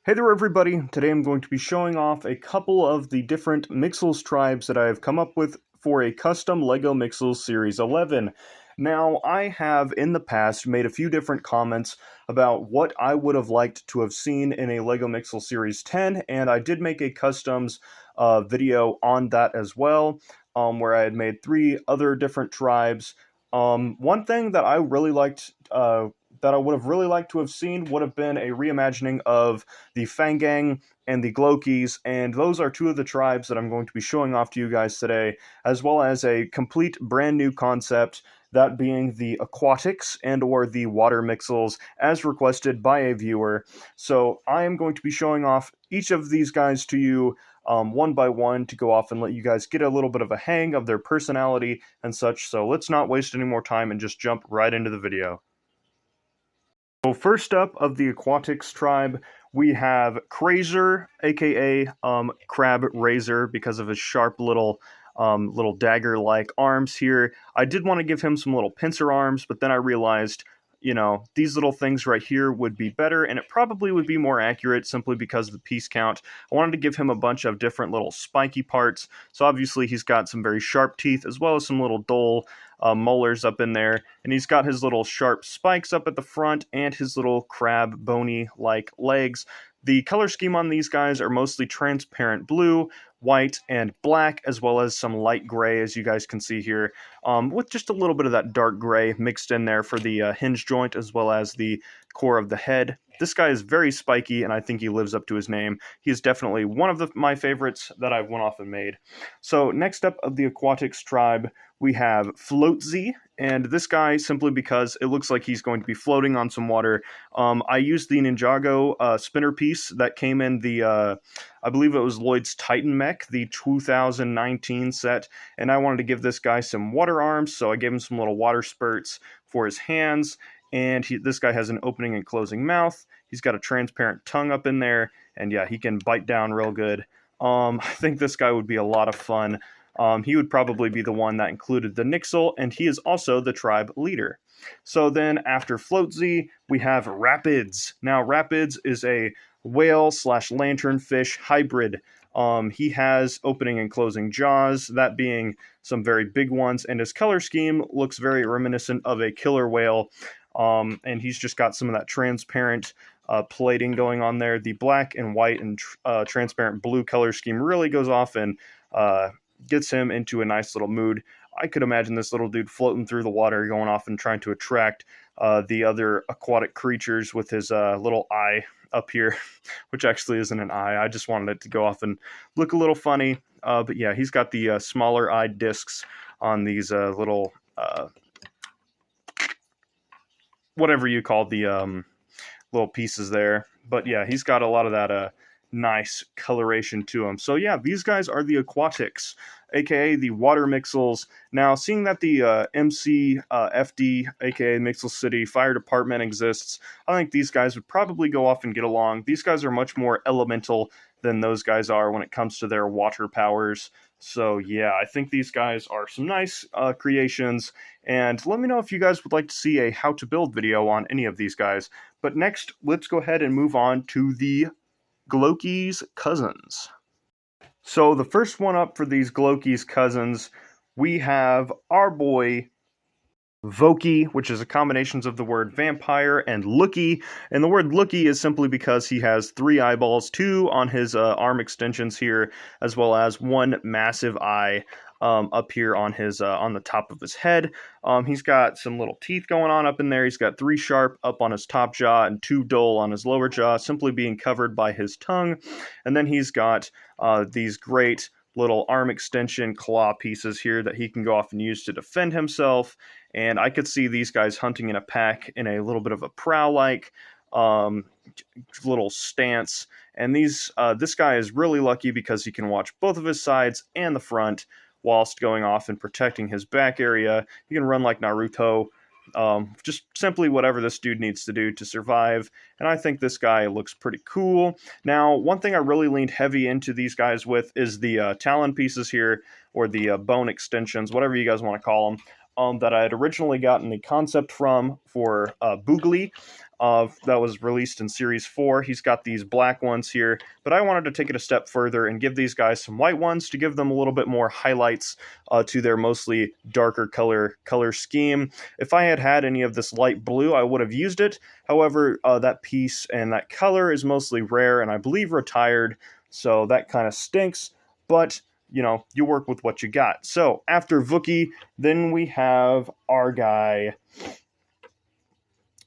Hey there everybody, today I'm going to be showing off a couple of the different Mixels tribes that I've come up with for a custom LEGO Mixels Series 11. Now, I have in the past made a few different comments about what I would have liked to have seen in a LEGO Mixels Series 10, and I did make a customs video on that as well, where I had made 3 other different tribes. One thing that I really liked, that I would have really liked to have seen would have been a reimagining of the Fang and the Glowkies, and those are 2 of the tribes that I'm going to be showing off to you guys today, as well as a complete brand new concept, that being the Aquatix and or the Water Mixels, as requested by a viewer. So I am going to be showing off each of these guys to you one by one to go off and let you guys get a little bit of a hang of their personality and such, so let's not waste any more time and just jump right into the video. So first up of the Aquatix tribe, we have Crazer, aka Crab Razor, because of his sharp little dagger-like arms here. I did want to give him some little pincer arms, but then I realized, these little things right here would be better, and it probably would be more accurate simply because of the piece count. I wanted to give him a bunch of different little spiky parts, so obviously he's got some very sharp teeth, as well as some little dull molars up in there, and he's got his little sharp spikes up at the front, and his little crab bony-like legs. The color scheme on these guys are mostly transparent blue, white, and black, as well as some light gray, as you guys can see here, with just a little bit of that dark gray mixed in there for the hinge joint, as well as the core of the head. This guy is very spiky, and I think he lives up to his name. He is definitely one of my favorites that I've went off and made. So next up of the Aquatix tribe, we have Floatsy, and this guy, simply because it looks like he's going to be floating on some water. I used the Ninjago spinner piece that came in the, I believe it was Lloyd's Titan Mech, the 2019 set, and I wanted to give this guy some water arms, so I gave him some little water spurts for his hands, and this guy has an opening and closing mouth. He's got a transparent tongue up in there, and yeah, he can bite down real good. I think this guy would be a lot of fun. He would probably be the one that included the Nixel, and he is also the tribe leader. So then after Floatsy, we have Rapids. Now, Rapids is a whale/lanternfish hybrid. He has opening and closing jaws, that being some very big ones, and his color scheme looks very reminiscent of a killer whale, and he's just got some of that transparent plating going on there. The black and white and transparent blue color scheme really goes off and gets him into a nice little mood. I could imagine this little dude floating through the water, going off and trying to attract the other aquatic creatures with his little eye up here, which actually isn't an eye. I just wanted it to go off and look a little funny. But yeah, he's got the smaller eye discs on these little, whatever you call the little pieces there. But yeah, he's got a lot of that nice coloration to them. So yeah, these guys are the Aquatix, aka the Water Mixels. Now, seeing that the MCFD, aka Mixel City Fire Department exists, I think these guys would probably go off and get along. These guys are much more elemental than those guys are when it comes to their water powers. So yeah, I think these guys are some nice creations, and let me know if you guys would like to see a how to build video on any of these guys. But next, let's go ahead and move on to the Glowkies cousins. So the first one up for these Glowkies cousins, we have our boy Voki, which is a combination of the word vampire and looky, and the word looky is simply because he has 3 eyeballs, 2 on his arm extensions here, as well as 1 massive eye up here on his on the top of his head. He's got some little teeth going on up in there. He's got 3 sharp up on his top jaw and 2 dull on his lower jaw, simply being covered by his tongue. And then he's got these great little arm extension claw pieces here that he can go off and use to defend himself. And I could see these guys hunting in a pack in a little bit of a prow-like little stance. And this guy is really lucky because he can watch both of his sides and the front whilst going off and protecting his back area. He can run like Naruto. Just simply whatever this dude needs to do to survive, and I think this guy looks pretty cool. Now, one thing I really leaned heavy into these guys with is the talon pieces here, or the bone extensions, whatever you guys want to call them, that I had originally gotten the concept from for Boogly. that was released in Series 4. He's got these black ones here, but I wanted to take it a step further and give these guys some white ones to give them a little bit more highlights to their mostly darker color scheme. If I had had any of this light blue, I would have used it. However, that piece and that color is mostly rare and I believe retired, so that kind of stinks, but you know, you work with what you got. So after Vookie, then we have our guy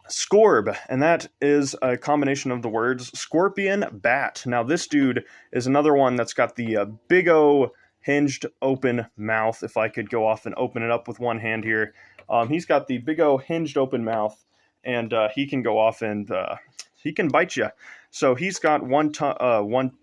Scorb, and that is a combination of the words scorpion bat. Now this dude is another one that's got the big O hinged open mouth. If I could go off and open it up with one hand here, he's got the big O hinged open mouth, and he can go off and he can bite you. So he's got one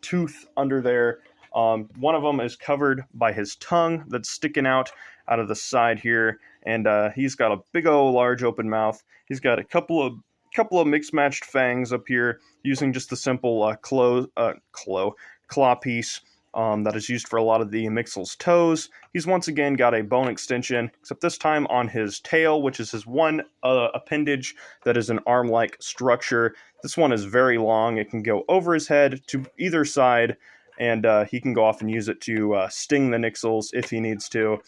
tooth under there. One of them is covered by his tongue that's sticking out of the side here, and he's got a big O large open mouth. He's got a couple of mixed matched fangs up here, using just the simple claw piece that is used for a lot of the Mixels toes. He's once again got a bone extension, except this time on his tail, which is his one appendage that is an arm-like structure. This one is very long. It can go over his head to either side, and he can go off and use it to sting the Mixels if he needs to,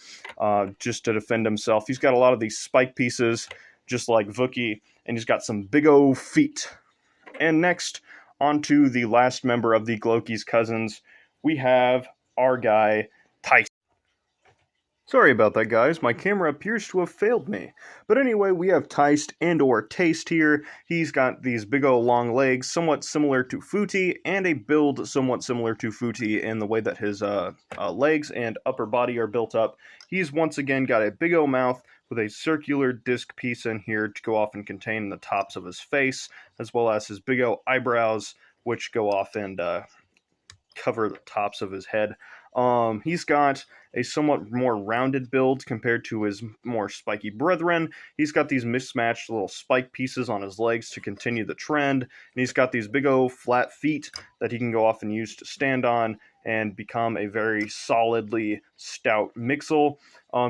just to defend himself. He's got a lot of these spike pieces, just like Vookie, and he's got some big O feet. And next, on to the last member of the Glowkies cousins, we have our guy, Tyson. Sorry about that, guys. My camera appears to have failed me. But anyway, we have Tyst and or Taste here. He's got these big O long legs, somewhat similar to Footy, and a build somewhat similar to Footy in the way that his legs and upper body are built up. He's once again got a big O mouth with a circular disc piece in here to go off and contain the tops of his face, as well as his big O eyebrows, which go off and cover the tops of his head. He's got a somewhat more rounded build compared to his more spiky brethren. He's got these mismatched little spike pieces on his legs to continue the trend, and he's got these big O flat feet that he can go off and use to stand on and become a very solidly stout Mixel.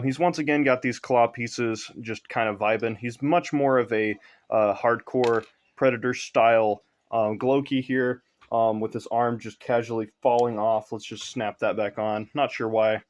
He's once again got these claw pieces just kind of vibing. He's much more of a hardcore Predator style Glowkie here. With his arm just casually falling off. Let's just snap that back on. Not sure why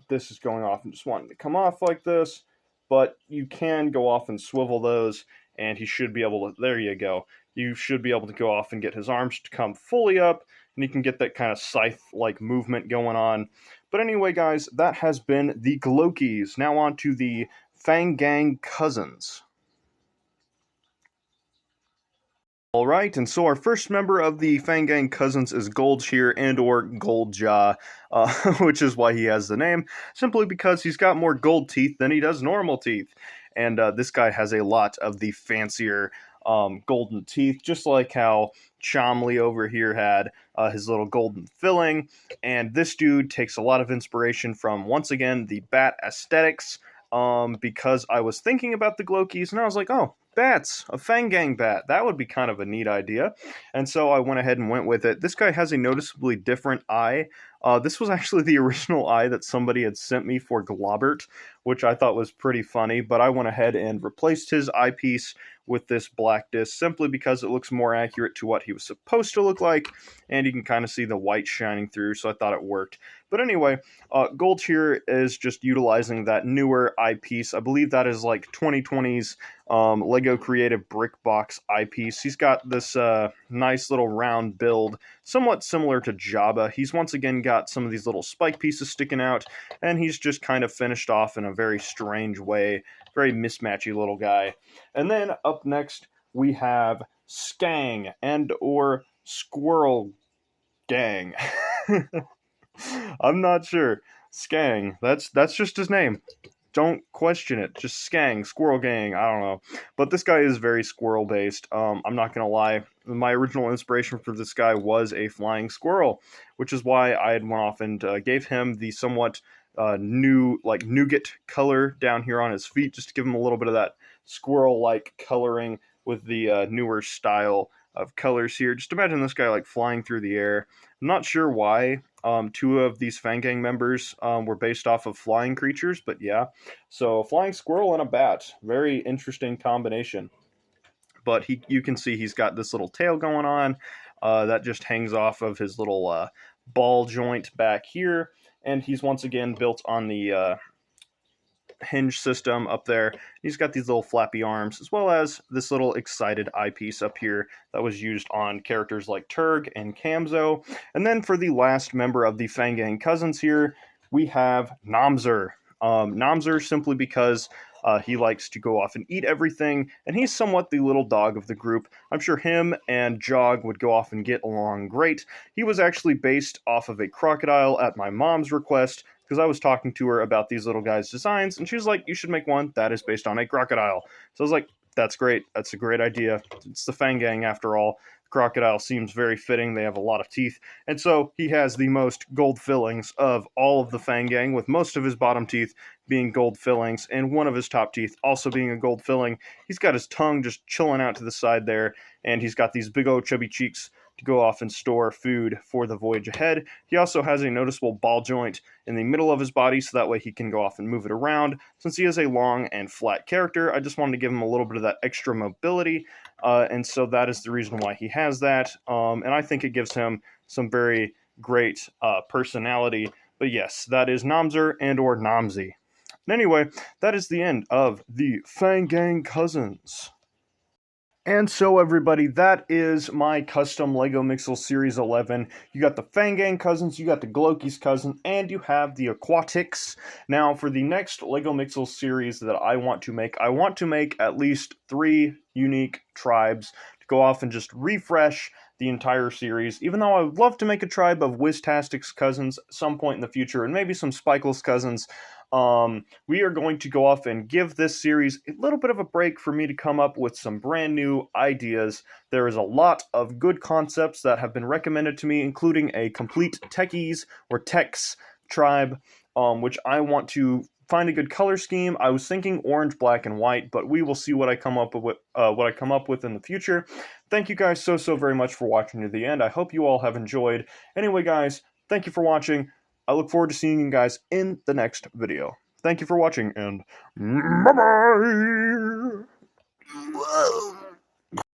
this is going off and just wanting to come off like this, but you can go off and swivel those, and he should be able to, there you go. You should be able to go off and get his arms to come fully up, and you can get that kind of scythe-like movement going on. But anyway, guys, that has been the Glowkies. Now on to the Fang Gang cousins. Alright, and so our first member of the Fang Gang cousins is Goldshear and or Goldjaw, which is why he has the name, simply because he's got more gold teeth than he does normal teeth. And this guy has a lot of the fancier golden teeth, just like how Chomley over here had his little golden filling. And this dude takes a lot of inspiration from, once again, the bat aesthetics, because I was thinking about the Glowkies, and I was like, oh, bats, a Fang Gang bat. That would be kind of a neat idea. And so I went ahead and went with it. This guy has a noticeably different eye. This was actually the original eye that somebody had sent me for Globbert, which I thought was pretty funny, but I went ahead and replaced his eyepiece with this black disc simply because it looks more accurate to what he was supposed to look like, and you can kind of see the white shining through, so I thought it worked. But anyway, Goldshear is just utilizing that newer eyepiece. I believe that is like 2020's Lego Creative Brick Box eyepiece. He's got this nice little round build, somewhat similar to Jabba. He's once again got some of these little spike pieces sticking out, and he's just kind of finished off in a very strange way. Very mismatchy little guy. And then up next, we have Skang and or Squirrel Gang. I'm not sure. Skang. That's just his name. Don't question it. Just Skang, Squirrel Gang, I don't know. But this guy is very squirrel based. I'm not gonna lie. My original inspiration for this guy was a flying squirrel, which is why I had went off and gave him the somewhat new, like, nougat color down here on his feet, just to give him a little bit of that squirrel-like coloring with the newer style of colors here. Just imagine this guy, like, flying through the air. I'm not sure why two of these Fang Gang members were based off of flying creatures, but yeah. So, a flying squirrel and a bat. Very interesting combination. but you can see he's got this little tail going on that just hangs off of his little ball joint back here, and he's once again built on the hinge system up there. He's got these little flappy arms, as well as this little excited eyepiece up here that was used on characters like Turg and Kamzo. And then for the last member of the Fang Gang cousins here, we have Namzer. Namzer simply because he likes to go off and eat everything, and he's somewhat the little dog of the group. I'm sure him and Jog would go off and get along great. He was actually based off of a crocodile at my mom's request, because I was talking to her about these little guys' designs, and she was like, you should make one that is based on a crocodile. So I was like, that's great. That's a great idea. It's the Fang Gang after all. Crocodile seems very fitting. They have a lot of teeth. And so he has the most gold fillings of all of the Fang Gang, with most of his bottom teeth being gold fillings, and one of his top teeth also being a gold filling. He's got his tongue just chilling out to the side there, and he's got these big old chubby cheeks to go off and store food for the voyage ahead. He also has a noticeable ball joint in the middle of his body, so that way he can go off and move it around. Since he is a long and flat character, I just wanted to give him a little bit of that extra mobility, and so that is the reason why he has that, and I think it gives him some very great personality. But yes, that is Namzer and or Namzi. And anyway, that is the end of the Fang Gang Cousins. And so everybody, that is my custom LEGO Mixels Series 11. You got the Fang Gang cousins, you got the Glowkies cousin, and you have the Aquatix. Now for the next LEGO Mixels series that I want to make at least 3 unique tribes to go off and just refresh the entire series, even though I would love to make a tribe of Wiztastic's cousins at some point in the future, and maybe some Spikel's cousins. We are going to go off and give this series a little bit of a break for me to come up with some brand new ideas. There is a lot of good concepts that have been recommended to me, including a complete Techies or Techs tribe, which I want to find a good color scheme. I was thinking orange, black, and white, but we will see what I come up with in the future. Thank you guys so very much for watching to the end. I hope you all have enjoyed. Anyway, guys, thank you for watching. I look forward to seeing you guys in the next video. Thank you for watching, and bye-bye!